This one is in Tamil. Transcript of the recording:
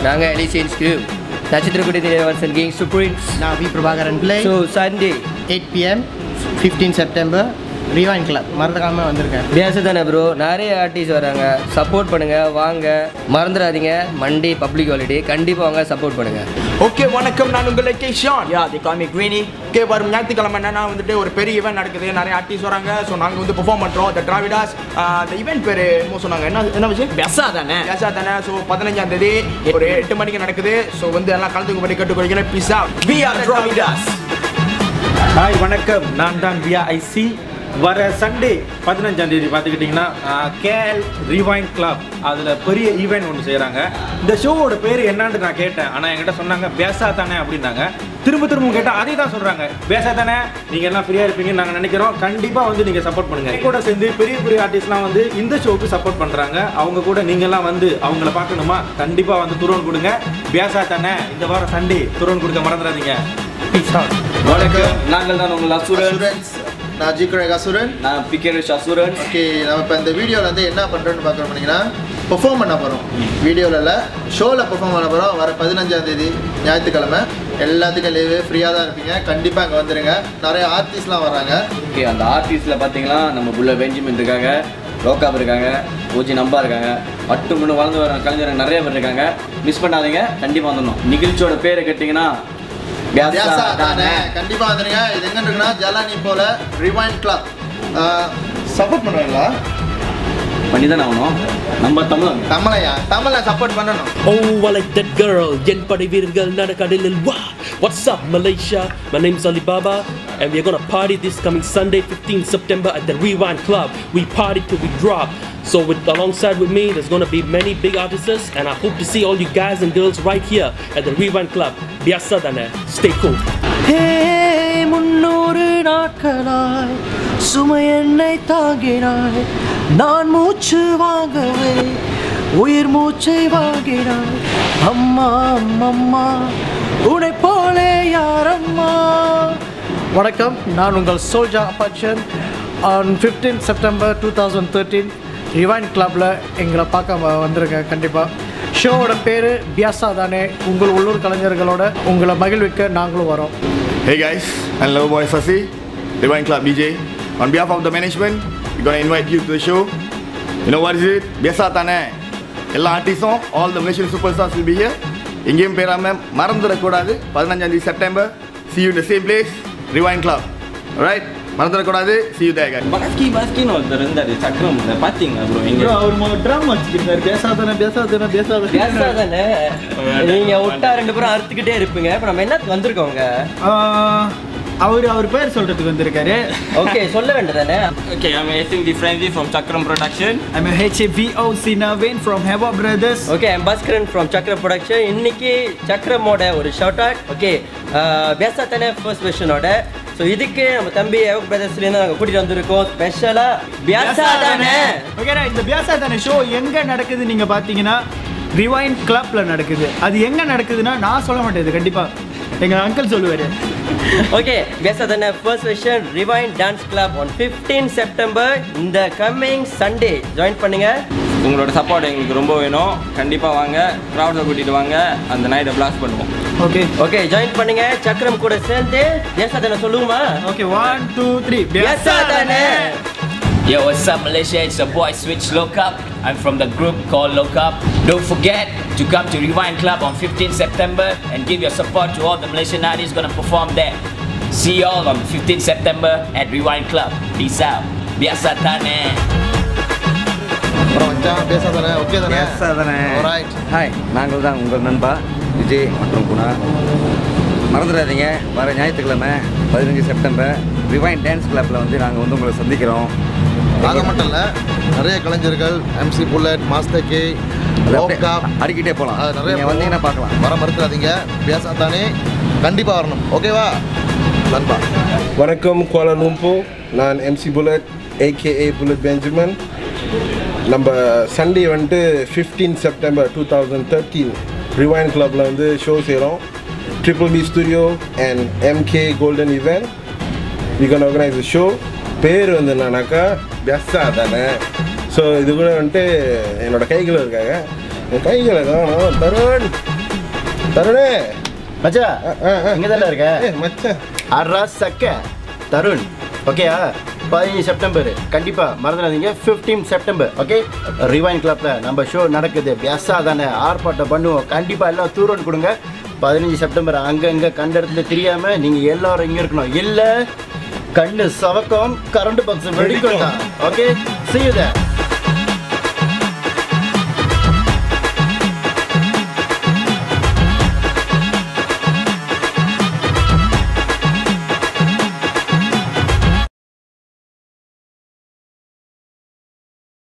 நாங்கள் எலிசியன்ஸ் கியூ நட்சத்திரக்குடி தேவன்சன் கிங் சுப்ரீம்ஸ் நான் V Prabhakaran Pillai. So Sunday 8 PM 15 September ரிவைன் கிளப் மறந்துக்காமல் வந்திருக்கேன். பேச தானே ப்ரோ, நிறைய ஆர்டிஸ்ட் வராங்க, சப்போர்ட் பண்ணுங்கள், வாங்க, மறந்துடாதீங்க. மண்டே பப்ளிக் ஹாலிடே, கண்டிப்பாக வாங்க, சப்போர்ட் பண்ணுங்கள். ஓகே வணக்கம், நான் உங்கள் கேஷான். யா தி கால் மீ குவீனி. ஓகே, வரும் ஞாயிற்றுக்கிழமை என்னன்னா வந்துட்டு ஒரு பெரிய ஈவெண்ட் நடக்குது, நிறைய ஆர்டிஸ்ட் வராங்க. ஸோ நாங்கள் வந்து பெர்ஃபார்ம் பண்ணுறோம். த டிராவிடாஸ். அந்த ஈவெண்ட் பேர் என்னமோ சொன்னாங்க, என்ன விஷயம்? பெசா தானே. ஸோ 15ஆம் தேதி ஒரு 8 மணிக்கு நடக்குது. ஸோ வந்து எல்லாம் கலந்துக்கும்படி கேட்டுக்கொள்கிறேன். பீஸா வி ஆர் டிராவிடாஸ். ஹாய் வணக்கம், நான் தான் விஐசி. வர சண்டே 15ஆம் தேதி பார்த்துக்கிட்டிங்கன்னா கேஎல் ரிவைன் கிளப் அதில் பெரிய ஈவெண்ட் ஒன்று செய்கிறாங்க. இந்த ஷோவோட பேர் என்னான்னு நான் கேட்டேன், ஆனால் என்கிட்ட சொன்னாங்க பேசா தானே அப்படின்னாங்க. திரும்ப கேட்டால் அதே தான் சொல்கிறாங்க, பேசா தானே. நீங்கள் எல்லாம் ஃப்ரீயாக இருப்பீங்கன்னு நாங்கள் நினைக்கிறோம். கண்டிப்பாக வந்து நீங்கள் சப்போர்ட் பண்ணுங்கள். கூட சேர்ந்து பெரிய ஆர்டிஸ்ட்லாம் வந்து இந்த ஷோவுக்கு சப்போர்ட் பண்ணுறாங்க. அவங்க கூட நீங்கள்லாம் வந்து அவங்கள பார்க்கணுமா? கண்டிப்பாக வந்து துரோன் கொடுங்க. பேசா தானே இந்த வாரம் சண்டே துரோன் கொடுக்க மறந்துடாதீங்க. வணக்கம், நாங்கள் தான் உங்கள் அசுரன்ஸ். நான் ஜிக்ரேக் அசுரன். நான் பிகேரிஷ் அசுரன். ஓகே, நம்ம இப்போ இந்த வீடியோவில் வந்து என்ன பண்ணுறோன்னு பார்க்குறோம் பண்ணிங்கன்னா, பெர்ஃபார்ம் பண்ண போகிறோம். வீடியோவில் இல்லை, ஷோவில் பெர்ஃபார்ம் பண்ண போகிறோம். வர 15ஆம் தேதி ஞாயிற்றுக்கிழமை. எல்லாத்துக்கும் லீவு, ஃப்ரீயாக தான் இருப்பீங்க. கண்டிப்பாக அங்கே வந்துடுங்க. நிறைய ஆர்டிஸ்ட்லாம் வராங்க. ஓகே, அந்த ஆர்டிஸ்டில் பார்த்தீங்கன்னா நம்ம புள்ள பெஞ்சமின் இருக்காங்க, ரோக்காப் இருக்காங்க, ஓஜி நம்பா இருக்காங்க, மட்டும் வளர்ந்து வர கலைஞர் நிறைய பேர் இருக்காங்க. மிஸ் பண்ணாதீங்க, கண்டிப்பாக வந்துடணும். நிகழ்ச்சியோட பேரை கேட்டிங்கன்னா பேசா தானே. கண்டிப்பாக வந்துடுங்க. இது எங்கே இருக்குன்னா ஜலானி போல ரிவைன் கிளப். சப்போர்ட் பண்ணுவாங்களா? பண்ணி தானே ஆகணும். நம்ம தமிழை சப்போர்ட் பண்ணணும். Oh, I like that girl. என் படை வீரர்கள் நடக்கடலில் வா. What's up, Malaysia? My name's Alibaba, and we're gonna party this coming Sunday, 15 September at the Rewind Club. We party till we drop. So alongside with me, there's gonna be many big artists, and I hope to see all you guys and girls right here at the Rewind Club. Biasa dana. Stay cool. Hey, 300 நாட்களாய் சுமை என்னை தாங்கினாய், நான் மூச்சு வாங்கவே உயிர் மூச்சை வாங்கினாய். அம்மா அம்மா உன்னை போலே யாரம்மா. வணக்கம், நான் உங்கள் சோல்ஜா அப்பாச்சன். on 15 செப்டம்பர் 2013 ரிவைன் கிளப்பில் எங்களை பார்க்க வந்திருக்கேன். கண்டிப்பாக ஷோவோட பேர் பியாசா தானே. உங்கள் உள்ளூர் கலைஞர்களோட உங்களை மகிழ்விக்க நாங்களும் வரோம். Hey guys, I'm Lover Boy Sasi, Rewind Club DJ. On behalf of the management, we're going to invite you to the show. You know what is it? Biasa Tane. All artists, all the Malaysian superstars will be here. Ingame Peramam, Marandurakodadu, 15 September. See you in the same place, Rewind Club. Alright? Marandurakodadu, see you there guys. Baski no இருந்தாரு சக்கரம் பாத்தீங்களா ப்ரோ? இங்க அவர் ட்ரம் வச்சிருக்காரு. பேசா தானே. நீங்கள் விட்டா 2 பேரும் அறுத்துக்கிட்டே இருப்பீங்க. இப்போ நம்ம என்னத்துக்கு வந்திருக்கோங்க? அவர் பேர் சொல்றதுக்கு வந்திருக்காரு. ஓகே, சொல்ல வேண்டியதானே. Okay, I'm the friendly from Chakram Production. I'm HVOC Naveen from Heva Brothers. Okay, I'm Bhaskaran from Chakram Production. இன்னைக்கு சக்கரமோட ஒரு ஷவுட் அவுட். ஓகே, பேசா தானே ஃபர்ஸ்ட் வெர்ஷனோட. ஸோ இதுக்கு நம்ம தம்பி ஹெவா பிரதர்ஸ்லேருந்து நாங்கள் கூட்டிகிட்டு வந்திருக்கோம். ஸ்பெஷலாக பேசா தானே. ஓகேண்ணா, இந்த பேசா தானே ஷோ எங்கே நடக்குது நீங்கள் பார்த்தீங்கன்னா ரிவைன் கிளப்பில் நடக்குது. அது எங்கே நடக்குதுன்னா நான் சொல்ல மாட்டேன், இது கண்டிப்பாக எங்கள் அங்கிள் சொல்லுவார். ஓகே, பேசா தானே ஃபர்ஸ்ட் வெர்ஷன் ரிவைன் டான்ஸ் கிளப் on 15 செப்டம்பர் இந்த கம்மிங் சண்டே. ஜாயின் பண்ணுங்க. உங்களோட சப்போர்ட் எங்களுக்கு ரொம்ப வேணும். கண்டிப்பாக வாங்க, க்ரௌடை கூட்டிகிட்டு வாங்க, அந்த நைட்டை பிளாஸ்ட் பண்ணுவோம். ஓகே ஜாயின் பண்ணுங்க. சக்கரம் கூட சேர்ந்து பேசா தானே சொல்லுவோமா? ஓகே, 1 2 3 பேசா தானே. Yo, what's up Malaysia? It's your boy Switch Lokap. I'm from the group called Lokap. Don't forget to come to Rewind Club on 15 September and give your support to all the Malaysian artists going to perform there. See you all on 15 September at Rewind Club. Peace out. Biasa Tane. அப்புறம் மச்சான் பேசா தானே. ஓகே தானே. பேசா தானே. ஆல்ரைட். ஹாய், நாங்கள் தான் உங்கள் நண்பா விஜய் மற்றும் குணா. மறந்துடாதீங்க, வர ஞாயிற்றுக்கிழமை 15 செப்டம்பர் ரிவைன் டான்ஸ் கிளப்பில் வந்து நாங்கள் வந்து உங்களை சந்திக்கிறோம். நாங்கள் மட்டும் இல்லை, நிறைய கலைஞர்கள், MC புல்லட், மாஸ்டர் கே, ரோக்காப் அடிக்கிட்டே போகலாம். நிறைய வந்தீங்கன்னா பார்க்கலாம். வர மறுத்துறாதீங்க. பேசா தானே கண்டிப்பாக வரணும். ஓகேவா நண்பா? வணக்கம் கோலாலம்பூர், நான் MC bullet AKA bullet Benjamin. நம்ம சண்டே வந்துட்டு 15 செப்டம்பர் 2013 ரிவைன் கிளப்பில் வந்து ஷோ செய்கிறோம். Triple B Studio and MK Golden Event. We gonna organize the show. பேர் வந்து என்னன்னாக்கா பேசா தானே. ஸோ இது கூட வந்துட்டு என்னோடய கைகள் இருக்காங்க. என் கைகளை காணும் தருண். தருணே மச்சா இங்கே தானே இருக்க மச்சான் அட்ரா சக்க தருண் ஓகேயா 15 செப்டம்பர் கண்டிப்பாக மறந்துடாதீங்க 15 செப்டம்பர் ஓகே ரிவைன் கிளப்பில் நம்ம ஷோ நடக்குது பெஸ்ஸாக தானே ஆர்ப்பாட்டம் பண்ணுவோம் கண்டிப்பாக எல்லாம் தூரம் கொடுங்க 15 செப்டம்பர் அங்கங்கே கண்ட இடத்துல தெரியாமல் நீங்கள் எல்லாரும் இங்கே இருக்கணும் இல்லை கண்ணு சவக்கம் கரண்ட் பாக்ஸ் வெடிக்கும் தான் ஓகே see you there